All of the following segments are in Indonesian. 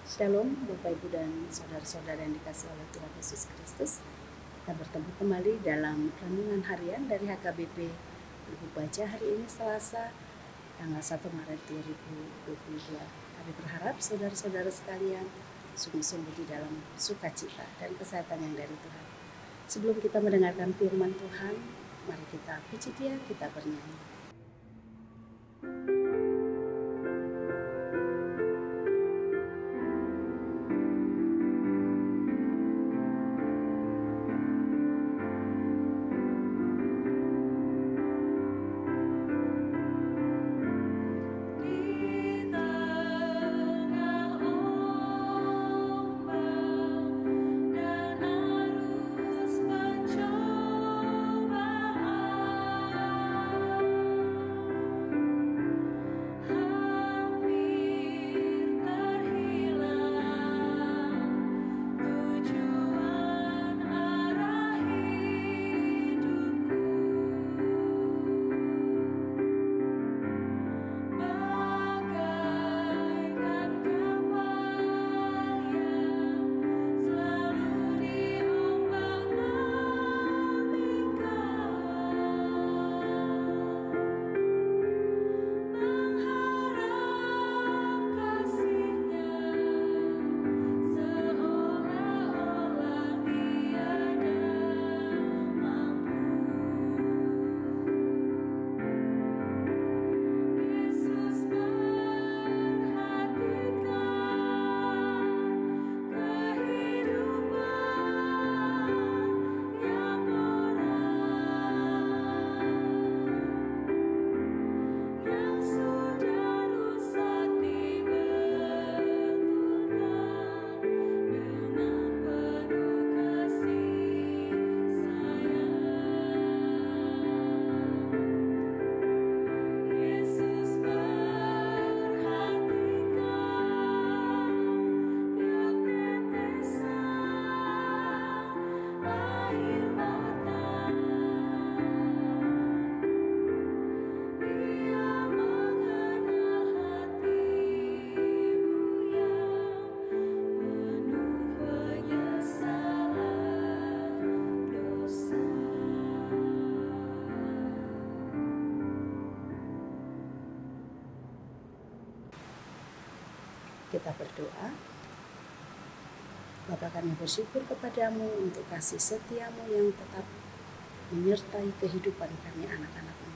Shalom Bapak Ibu dan saudara-saudara yang dikasihi oleh Tuhan Yesus Kristus. Kita bertemu kembali dalam renungan harian dari HKBP Buku Baca hari ini Selasa tanggal 1 Maret 2022. Kami berharap saudara-saudara sekalian sungguh-sungguh di dalam sukacita dan kesehatan yang dari Tuhan. Sebelum kita mendengarkan firman Tuhan, mari kita puji Dia, kita bernyanyi. Kita berdoa. Bapa, kami bersyukur kepadamu untuk kasih setiamu yang tetap menyertai kehidupan kami anak-anakmu.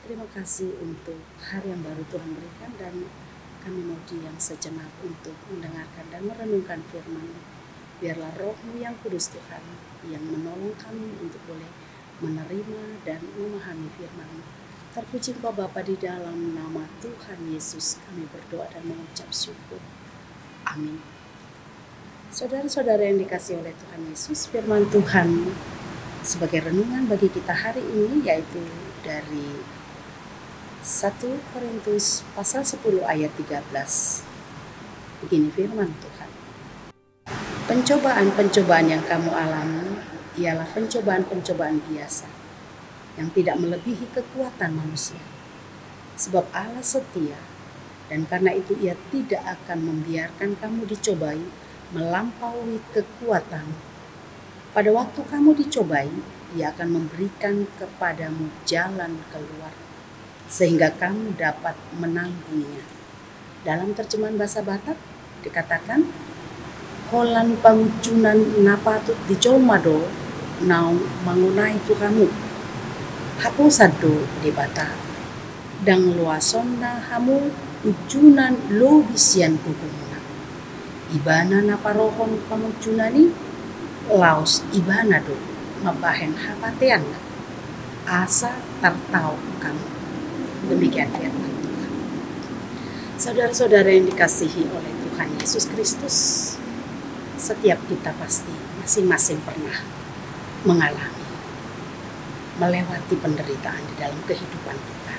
Terima kasih untuk hari yang baru Tuhan berikan, dan kami mau diam sejenak untuk mendengarkan dan merenungkan firman-Mu. Biarlah Roh-Mu yang kudus Tuhan yang menolong kami untuk boleh menerima dan memahami firman-Mu. Terpuji Engkau Bapa, di dalam nama Tuhan Yesus kami berdoa dan mengucap syukur. Amin. Saudara-saudara yang dikasihi oleh Tuhan Yesus, firman Tuhan sebagai renungan bagi kita hari ini yaitu dari 1 Korintus pasal 10 ayat 13. Begini firman Tuhan. Pencobaan-pencobaan yang kamu alami ialah pencobaan-pencobaan biasa yang tidak melebihi kekuatan manusia. Sebab Allah setia, dan karena itu Ia tidak akan membiarkan kamu dicobai melampaui kekuatan. Pada waktu kamu dicobai, Ia akan memberikan kepadamu jalan keluar, sehingga kamu dapat menanggungnya. Dalam terjemahan bahasa Batak dikatakan, Holan pangucunan napatut dicolmado nau mangunai tu kamu. Hapusado di bata. Dang luasonna hamu ujunan lo bisian kukumuna. Ibana naparohon pangucunani laos ibana do mabahen hapatean asa tartau kamu. Demikian firman Tuhan. Saudara-saudara yang dikasihi oleh Tuhan Yesus Kristus, setiap kita pasti masing-masing pernah mengalami, melewati penderitaan di dalam kehidupan kita.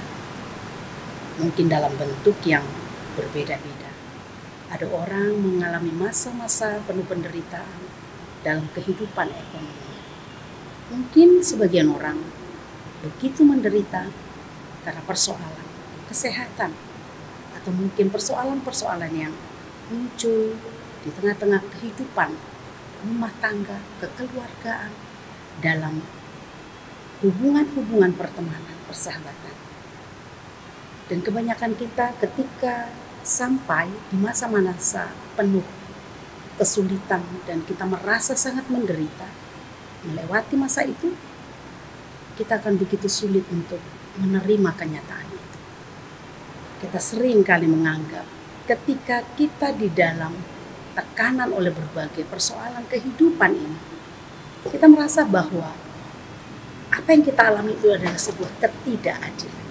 Mungkin dalam bentuk yang berbeda-beda. Ada orang mengalami masa-masa penuh penderitaan dalam kehidupan ekonomi. Mungkin sebagian orang begitu menderita karena persoalan kesehatan, atau mungkin persoalan-persoalan yang muncul di tengah-tengah kehidupan rumah tangga, kekeluargaan, dalam hubungan-hubungan pertemanan, persahabatan. Dan kebanyakan kita ketika sampai di masa-masa penuh kesulitan dan kita merasa sangat menderita, melewati masa itu, kita akan begitu sulit untuk menerima kenyataan itu. Kita sering kali menganggap ketika kita di dalam tekanan oleh berbagai persoalan kehidupan ini, kita merasa bahwa apa yang kita alami itu adalah sebuah ketidakadilan.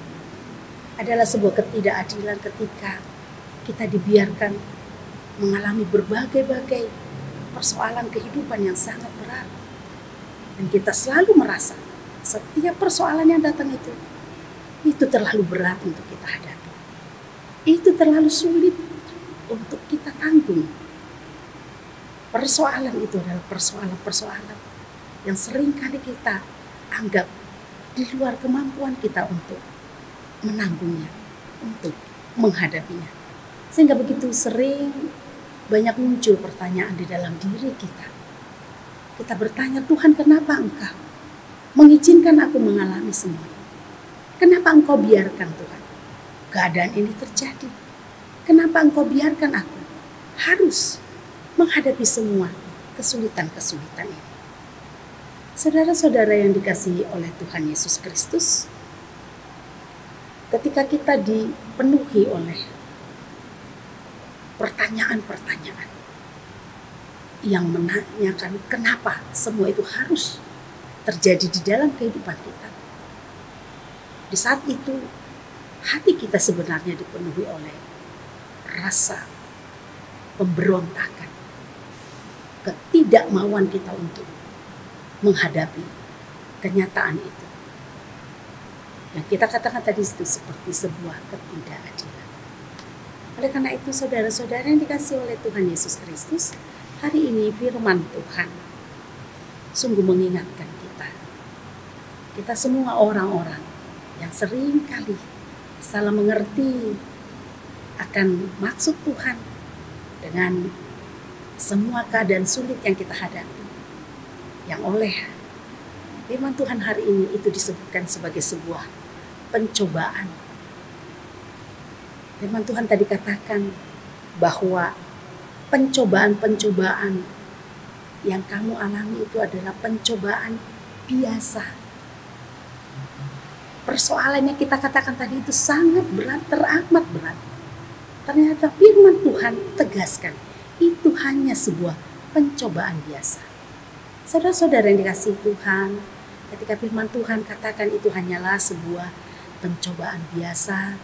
Adalah sebuah ketidakadilan ketika kita dibiarkan mengalami berbagai-bagai persoalan kehidupan yang sangat berat. Dan kita selalu merasa setiap persoalan yang datang itu terlalu berat untuk kita hadapi. Itu terlalu sulit untuk kita tanggung. Persoalan itu adalah persoalan-persoalan yang sering kali kita anggap di luar kemampuan kita untuk menanggungnya, untuk menghadapinya. Sehingga begitu sering banyak muncul pertanyaan di dalam diri kita. Kita bertanya, Tuhan, kenapa Engkau mengizinkan aku mengalami semua ini? Kenapa Engkau biarkan, Tuhan, keadaan ini terjadi? Kenapa Engkau biarkan aku harus menghadapi semua kesulitan-kesulitan ini? Saudara-saudara yang dikasihi oleh Tuhan Yesus Kristus, ketika kita dipenuhi oleh pertanyaan-pertanyaan yang menanyakan kenapa semua itu harus terjadi di dalam kehidupan kita, di saat itu hati kita sebenarnya dipenuhi oleh rasa pemberontakan, ketidakmauan kita untuk menghadapi kenyataan itu. Yang kita katakan tadi itu seperti sebuah ketidakadilan. Oleh karena itu, saudara-saudara yang dikasihi oleh Tuhan Yesus Kristus, hari ini firman Tuhan sungguh mengingatkan kita semua orang-orang yang sering kali salah mengerti akan maksud Tuhan dengan semua keadaan sulit yang kita hadapi, yang oleh firman Tuhan hari ini itu disebutkan sebagai sebuah pencobaan. Firman Tuhan tadi katakan bahwa pencobaan-pencobaan yang kamu alami itu adalah pencobaan biasa. Persoalan yang kita katakan tadi itu sangat berat, teramat berat. Ternyata firman Tuhan tegaskan, itu hanya sebuah pencobaan biasa. Saudara-saudara yang dikasihi Tuhan, ketika firman Tuhan katakan itu hanyalah sebuah pencobaan biasa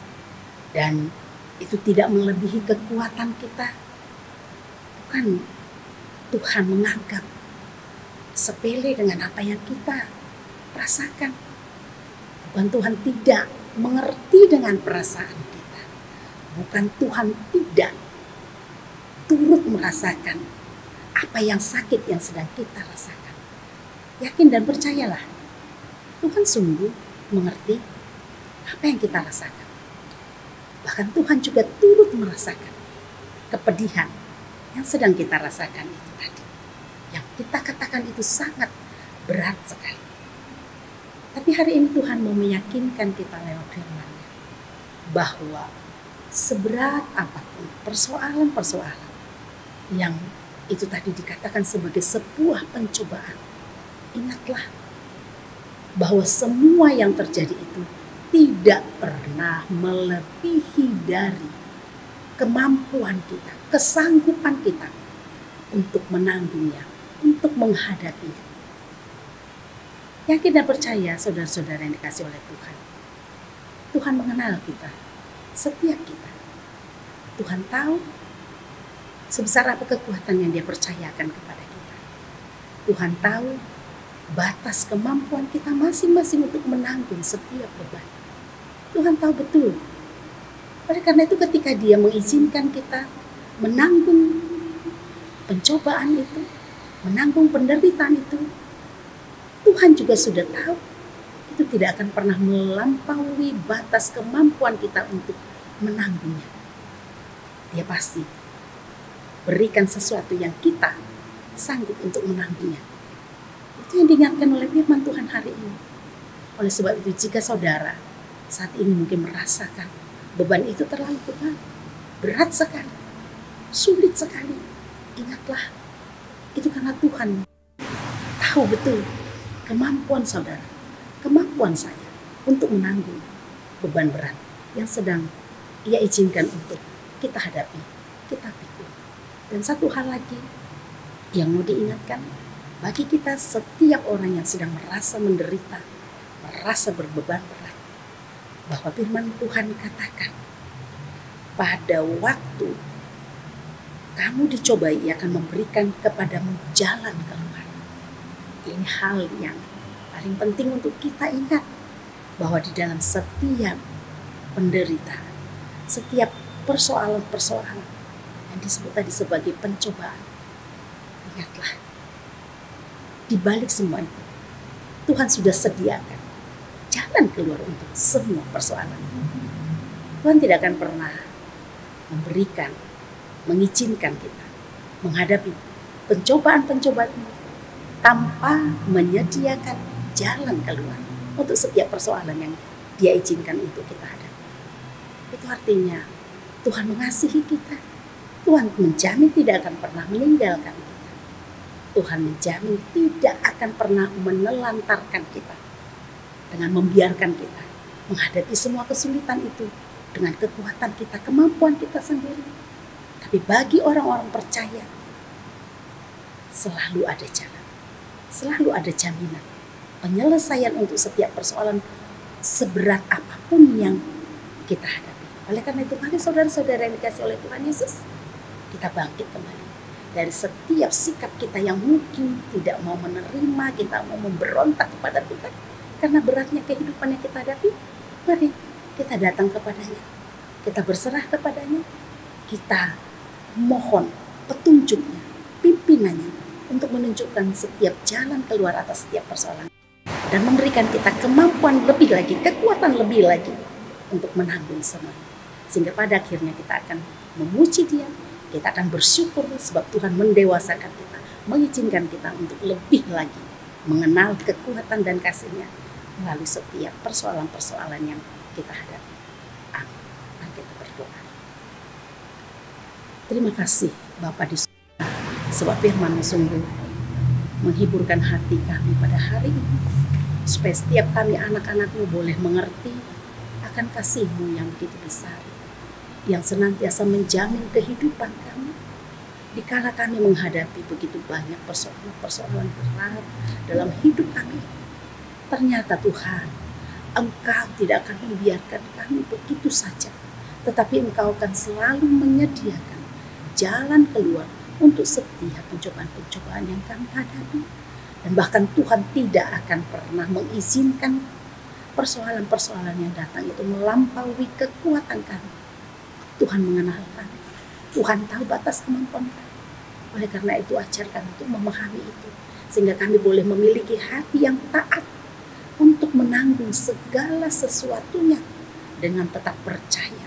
dan itu tidak melebihi kekuatan kita, bukan Tuhan menganggap sepele dengan apa yang kita rasakan. Bukan Tuhan tidak mengerti dengan perasaan kita. Bukan Tuhan tidak turut merasakan apa yang sakit yang sedang kita rasakan. Yakin dan percayalah, Tuhan sungguh mengerti apa yang kita rasakan. Bahkan Tuhan juga turut merasakan kepedihan yang sedang kita rasakan itu tadi. Yang kita katakan itu sangat berat sekali. Tapi hari ini Tuhan mau meyakinkan kita lewat firman-Nya bahwa seberat apapun persoalan-persoalan yang itu tadi dikatakan sebagai sebuah pencobaan, ingatlah bahwa semua yang terjadi itu tidak pernah melebihi dari kemampuan kita, kesanggupan kita untuk menanggungnya, untuk menghadapinya. Yakin dan percaya saudara-saudara yang dikasihi oleh Tuhan. Tuhan mengenal kita, setiap kita. Tuhan tahu sebesar apa kekuatan yang Dia percayakan kepada kita. Tuhan tahu batas kemampuan kita masing-masing untuk menanggung setiap beban. Tuhan tahu betul. Oleh karena itu ketika Dia mengizinkan kita menanggung pencobaan itu, menanggung penderitaan itu, Tuhan juga sudah tahu itu tidak akan pernah melampaui batas kemampuan kita untuk menanggungnya. Dia pasti berikan sesuatu yang kita sanggup untuk menanggungnya. Itu yang diingatkan oleh firman Tuhan hari ini. Oleh sebab itu, jika saudara saat ini mungkin merasakan beban itu terlalu berat sekali, sulit sekali, ingatlah, itu karena Tuhan tahu betul kemampuan saudara, kemampuan saya untuk menanggung beban berat yang sedang Ia izinkan untuk kita hadapi, kita pikul. Dan satu hal lagi yang mau diingatkan, bagi kita setiap orang yang sedang merasa menderita, merasa berbeban berat, bahwa firman Tuhan katakan, pada waktu kamu dicobai, Ia akan memberikan kepadamu jalan keluar. Ini hal yang paling penting untuk kita ingat, bahwa di dalam setiap penderitaan, setiap persoalan-persoalan yang disebut tadi sebagai pencobaan, ingatlah, di balik semua itu, Tuhan sudah sediakan jalan keluar untuk semua persoalan. Tuhan tidak akan pernah memberikan, mengizinkan kita menghadapi pencobaan-pencobaan tanpa menyediakan jalan keluar untuk setiap persoalan yang Dia izinkan untuk kita hadapi. Itu artinya Tuhan mengasihi kita. Tuhan menjamin tidak akan pernah meninggalkan kita. Tuhan menjamin tidak akan pernah menelantarkan kita dengan membiarkan kita menghadapi semua kesulitan itu dengan kekuatan kita, kemampuan kita sendiri. Tapi bagi orang-orang percaya, selalu ada jalan, selalu ada jaminan penyelesaian untuk setiap persoalan seberat apapun yang kita hadapi. Oleh karena itu, mari saudara-saudara yang dikasih oleh Tuhan Yesus, kita bangkit kembali dari setiap sikap kita yang mungkin tidak mau menerima, kita mau memberontak kepada Tuhan karena beratnya kehidupan yang kita hadapi. Mari kita datang kepadanya, kita berserah kepadanya, kita mohon petunjuknya, pimpinannya untuk menunjukkan setiap jalan keluar atas setiap persoalan dan memberikan kita kemampuan lebih lagi, kekuatan lebih lagi untuk menanggung semuanya. Sehingga pada akhirnya kita akan memuji Dia, kita akan bersyukur sebab Tuhan mendewasakan kita, mengizinkan kita untuk lebih lagi mengenal kekuatan dan kasih-Nya melalui setiap persoalan-persoalan yang kita hadapi. Amin. Mari kita berdoa. Terima kasih Bapa di surga, sebab firman-Mu sungguh menghiburkan hati kami pada hari ini, supaya setiap kami anak-anak-Mu boleh mengerti akan kasih-Mu yang begitu besar, yang senantiasa menjamin kehidupan kami dikala kami menghadapi begitu banyak persoalan-persoalan berat dalam hidup kami. Ternyata Tuhan, Engkau tidak akan membiarkan kami begitu saja, tetapi Engkau akan selalu menyediakan jalan keluar untuk setiap pencobaan-pencobaan yang kami hadapi. Dan bahkan Tuhan tidak akan pernah mengizinkan persoalan-persoalan yang datang itu melampaui kekuatan kami. Tuhan mengenal kami, Tuhan tahu batas kemampuan kami. Oleh karena itu, ajar kami untuk memahami itu, sehingga kami boleh memiliki hati yang taat untuk menanggung segala sesuatunya dengan tetap percaya.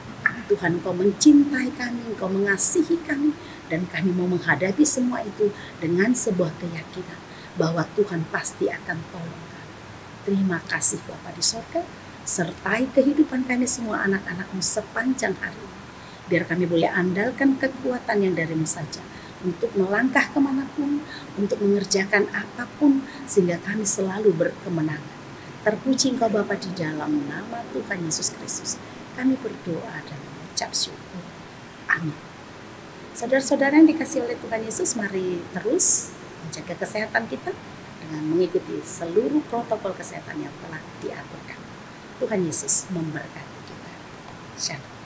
Tuhan, Engkau mencintai kami, Engkau mengasihi kami, dan kami mau menghadapi semua itu dengan sebuah keyakinan bahwa Tuhan pasti akan tolong kami. Terima kasih Bapa di sorga, sertai kehidupan kami semua anak-anak-Mu sepanjang hari ini. Biar kami boleh andalkan kekuatan yang dari-Mu saja untuk melangkah kemanapun, untuk mengerjakan apapun, sehingga kami selalu berkemenangan. Terpuji Engkau Bapa di dalam nama Tuhan Yesus Kristus. Kami berdoa dan mengucap syukur. Amin. Saudara-saudara yang dikasihi oleh Tuhan Yesus, mari terus menjaga kesehatan kita dengan mengikuti seluruh protokol kesehatan yang telah diaturkan. Tuhan Yesus memberkati kita. Shalom.